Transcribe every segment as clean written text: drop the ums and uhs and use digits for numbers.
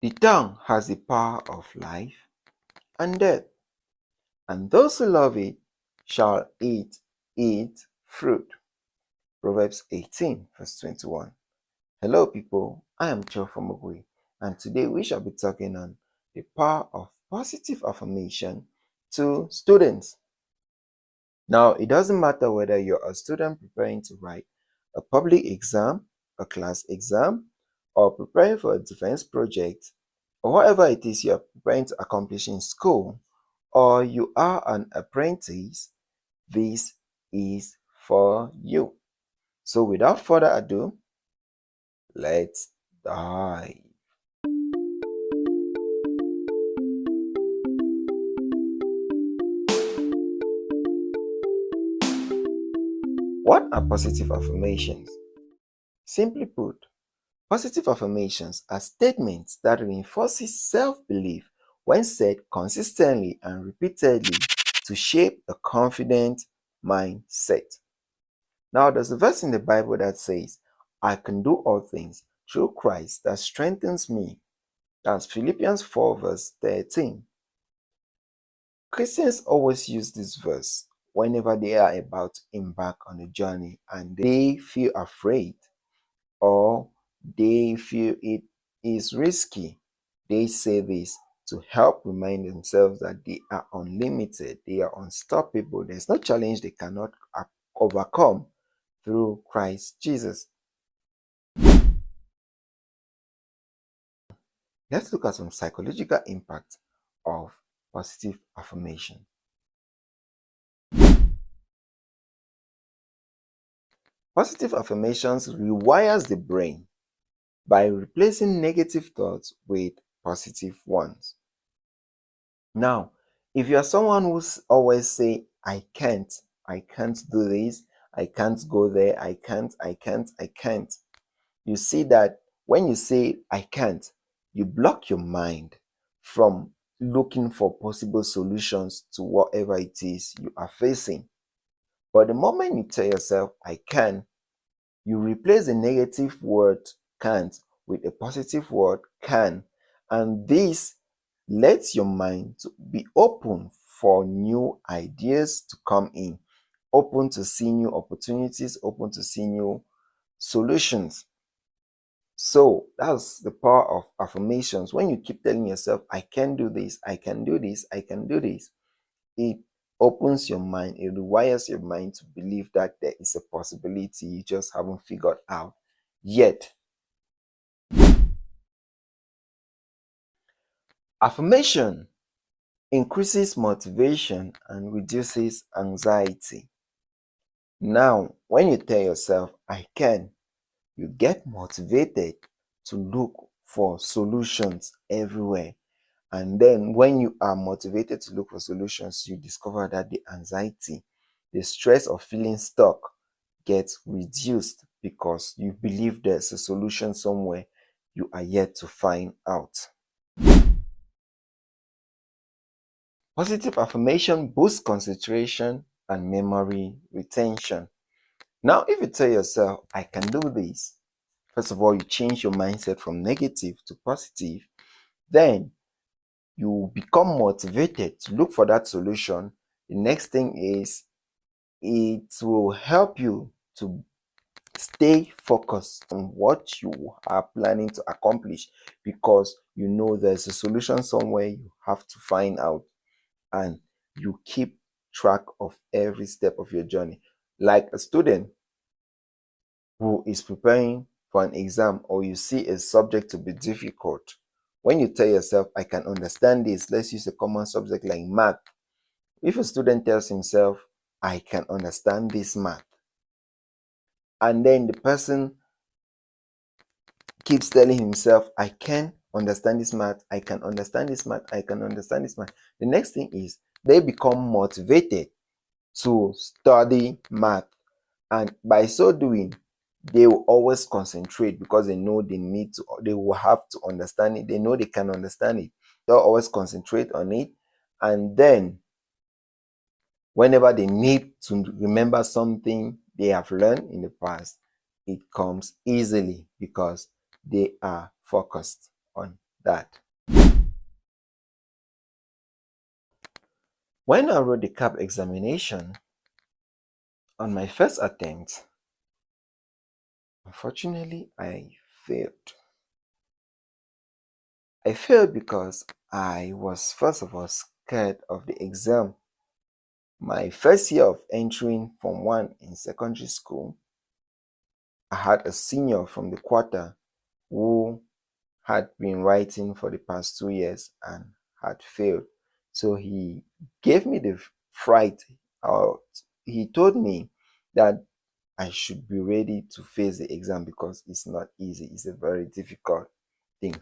The tongue has the power of life and death, and those who love it shall eat its fruit. Proverbs 18, verse 21. Hello, people. I am Joe from Ogwe, and today we shall be talking on the power of positive affirmation to students. Now, it doesn't matter whether you're a student preparing to write a public exam, a class exam, or preparing for a defense project, or whatever it is you're preparing to accomplish in school, or you are an apprentice, this is for you. So without further ado, let's dive. What are positive affirmations? Simply put, positive affirmations are statements that reinforces self-belief when said consistently and repeatedly to shape a confident mindset. Now, there's a verse in the Bible that says, I can do all things through Christ that strengthens me. That's Philippians 4 verse 13. Christians always use this verse whenever they are about to embark on a journey and they feel afraid or they feel it is risky. They say this to help remind themselves that they are unlimited, they are unstoppable. There's no challenge they cannot overcome through Christ Jesus. Let's look at some psychological impact of positive affirmation. Positive affirmations rewires the brain by replacing negative thoughts with positive ones. Now, if you are someone who's always say, I can't do this, I can't go there, I can't, you see that when you say, I can't, you block your mind from looking for possible solutions to whatever it is you are facing. But the moment you tell yourself, I can, you replace the negative word can't with a positive word can, and this lets your mind to be open for new ideas to come in, open to see new opportunities, open to see new solutions. So that's the power of affirmations. When you keep telling yourself, I can do this, I can do this, I can do this, it opens your mind, it rewires your mind to believe that there is a possibility you just haven't figured out yet. Affirmation increases motivation and reduces anxiety. Now, when you tell yourself, I can, you get motivated to look for solutions everywhere. And then when you are motivated to look for solutions, you discover that the anxiety, the stress of feeling stuck gets reduced because you believe there's a solution somewhere you are yet to find out. Positive affirmation boosts concentration and memory retention. Now, if you tell yourself, I can do this, first of all, you change your mindset from negative to positive, then you become motivated to look for that solution. The next thing is it will help you to stay focused on what you are planning to accomplish because you know there's a solution somewhere you have to find out, and you keep track of every step of your journey. Like a student who is preparing for an exam, or you see a subject to be difficult, when you tell yourself, I can understand this, let's use a common subject like math. If a student tells himself, I can understand this math, and then the person keeps telling himself, I can understand this math, I can understand this math, I can understand this math, the next thing is they become motivated to study math, and by so doing, they will always concentrate because they know they will have to understand it, they know they can understand it, they'll always concentrate on it, and then whenever they need to remember something they have learned in the past, it comes easily because they are focused on that. When I wrote the CAP examination on my first attempt, unfortunately, I failed. I failed because I was, first of all, scared of the exam. My first year of entering Form 1 in secondary school, I had a senior from the quarter who had been writing for the past 2 years and had failed. So he gave me the fright. He told me that I should be ready to face the exam because it's not easy. It's a very difficult thing.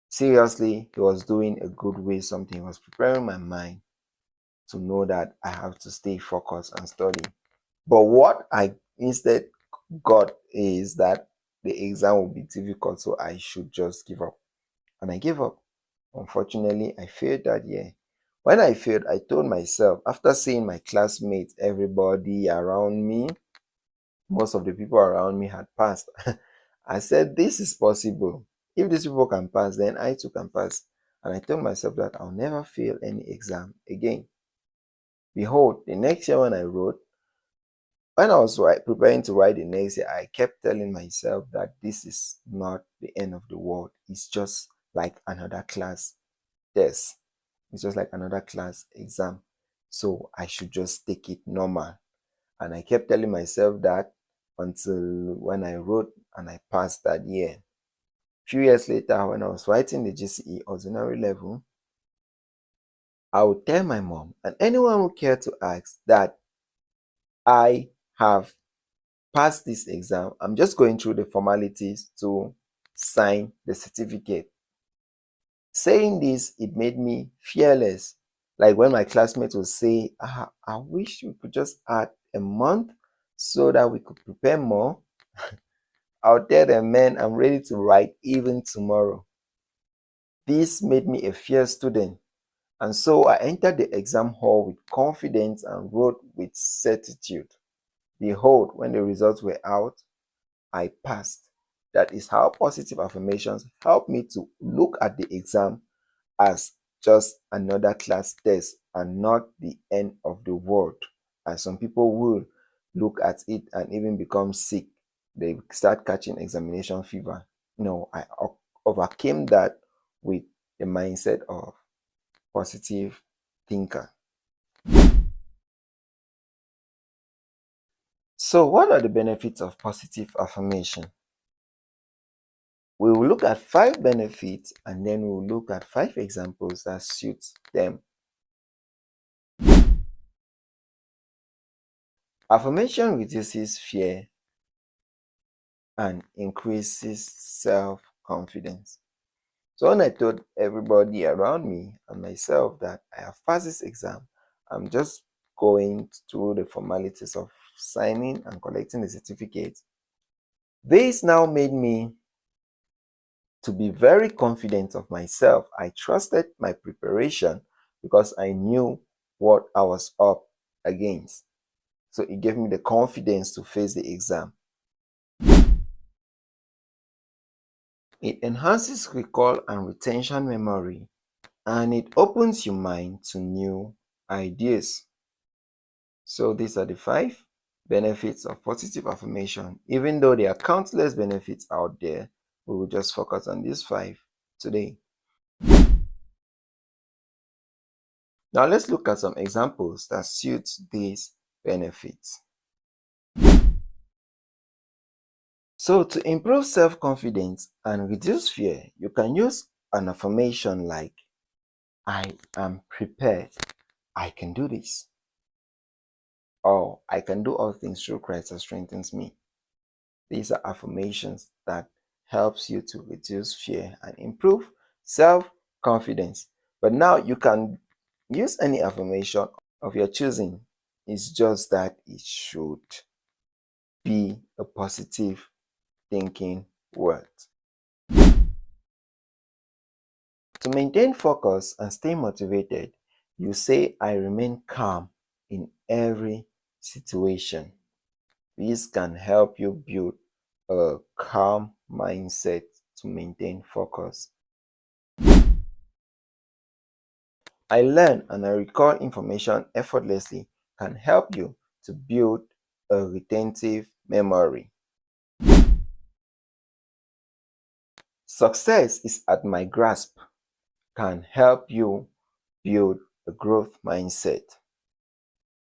Seriously, he was doing a good way something. He was preparing my mind to know that I have to stay focused and study. But what I instead got is that the exam will be difficult, so I should just give up. And I gave up. Unfortunately, I failed that year. When I failed, I told myself, after seeing my classmates, everybody around me, most of the people around me had passed. I said, this is possible. If these people can pass, then I too can pass. And I told myself that I'll never fail any exam again. Behold, the next year when I was preparing to write the next year, I kept telling myself that this is not the end of the world. It's just like another class test. It's just like another class exam. So I should just take it normal. And I kept telling myself that until when I wrote and I passed that year. A few years later, when I was writing the GCE ordinary level, I would tell my mom and anyone who cared to ask that I have passed this exam. I'm just going through the formalities to sign the certificate. Saying this, it made me fearless. Like when my classmates would say, I wish we could just add a month so that we could prepare more. I'll tell them, man, I'm ready to write even tomorrow. This made me a fierce student. And so I entered the exam hall with confidence and wrote with certitude. Behold, when the results were out, I passed. That is how positive affirmations help me to look at the exam as just another class test and not the end of the world. And some people will look at it and even become sick. They start catching examination fever. No, I overcame that with the mindset of positive thinker. So, what are the benefits of positive affirmation? We will look at 5 benefits and then we will look at 5 examples that suit them. Affirmation reduces fear and increases self-confidence. So when I told everybody around me and myself that I have passed this exam, I'm just going through the formalities of signing and collecting the certificate. This now made me to be very confident of myself. I trusted my preparation because I knew what I was up against. So it gave me the confidence to face the exam. It enhances recall and retention memory, and it opens your mind to new ideas. So these are the 5 benefits of positive affirmation. Even though there are countless benefits out there, we will just focus on these 5 today. Now let's look at some examples that suit these benefits. So to improve self-confidence and reduce fear, you can use an affirmation like, I am prepared. I can do this. Or I can do all things through Christ that strengthens me. These are affirmations that helps you to reduce fear and improve self-confidence. But now you can use any affirmation of your choosing. It's just that it should be a positive thinking word. To maintain focus and stay motivated, you say, I remain calm in every situation. This can help you build a calm mindset to maintain focus. I learn and I recall information effortlessly can help you to build a retentive memory. Success is at my grasp can help you build a growth mindset.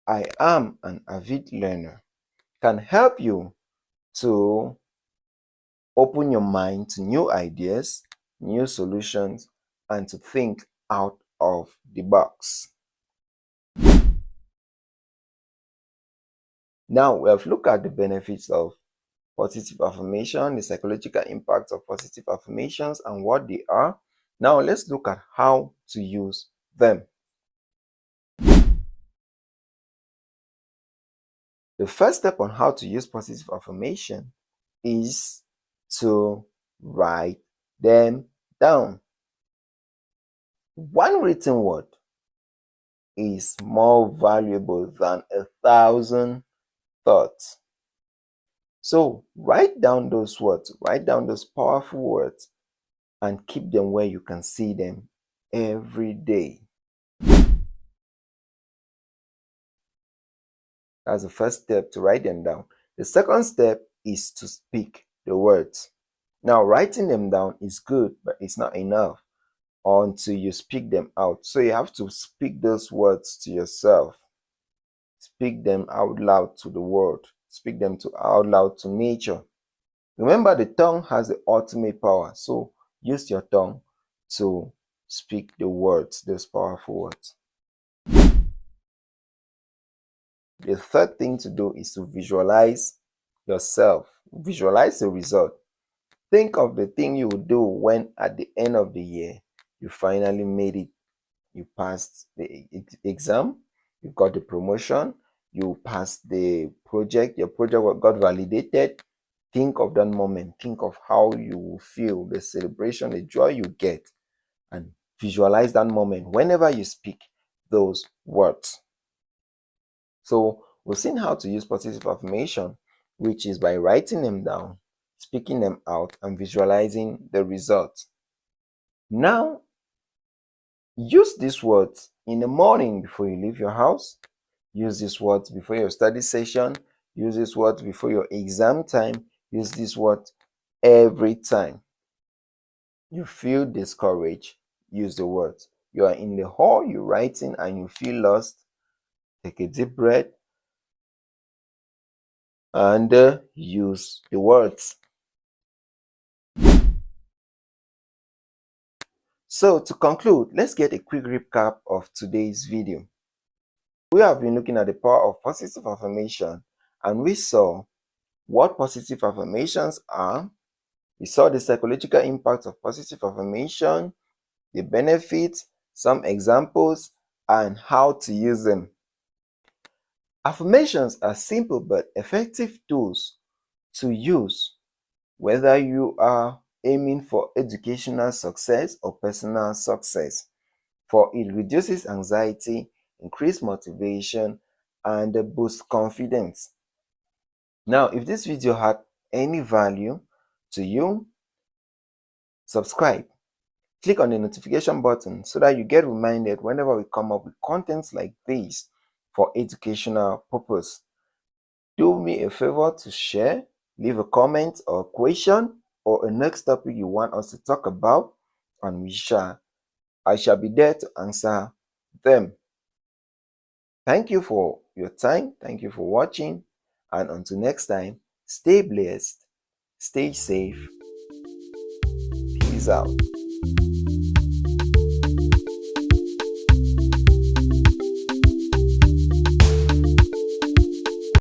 I am an avid learner can help you to open your mind to new ideas, new solutions, and to think out of the box. Now, we have looked at the benefits of positive affirmation, the psychological impact of positive affirmations, and what they are. Now, let's look at how to use them. The first step on how to use positive affirmation is to write them down. One written word is more valuable than 1,000 thoughts. So write down those words, write down those powerful words, and keep them where you can see them every day. That's the first step, to write them down. The second step is to speak the words. Now, writing them down is good, but it's not enough until you speak them out. So you have to speak those words to yourself. Speak them out loud to the world. Speak them out loud to nature. Remember, the tongue has the ultimate power. So use your tongue to speak the words, those powerful words. The third thing to do is to visualize yourself. Visualize the result. Think of the thing you will do when at the end of the year you finally made it. You passed the exam, you got the promotion, you passed the project, your project got validated. Think of that moment. Think of how you will feel, the celebration, the joy you get, and visualize that moment whenever you speak those words. So we've seen how to use positive affirmation, which is by writing them down, speaking them out, and visualizing the results. Now, use these words in the morning before you leave your house. Use these words before your study session. Use these words before your exam time. Use these words every time you feel discouraged. Use the words. You are in the hall, you're writing, and you feel lost. Take a deep breath and use the words. So to conclude, let's get a quick recap of today's video. We have been looking at the power of positive affirmation, and we saw what positive affirmations are. We saw the psychological impact of positive affirmation, the benefits, some examples, and how to use them. Affirmations are simple but effective tools to use whether you are aiming for educational success or personal success, for it reduces anxiety, increase motivation, and boost confidence. Now, if this video had any value to you, subscribe. Click on the notification button so that you get reminded whenever we come up with contents like this for educational purpose. Do me a favor to share, leave a comment or a question or a next topic you want us to talk about, and I shall be there to answer them. Thank you for your time. Thank you for watching. And until next time, stay blessed, stay safe. Peace out.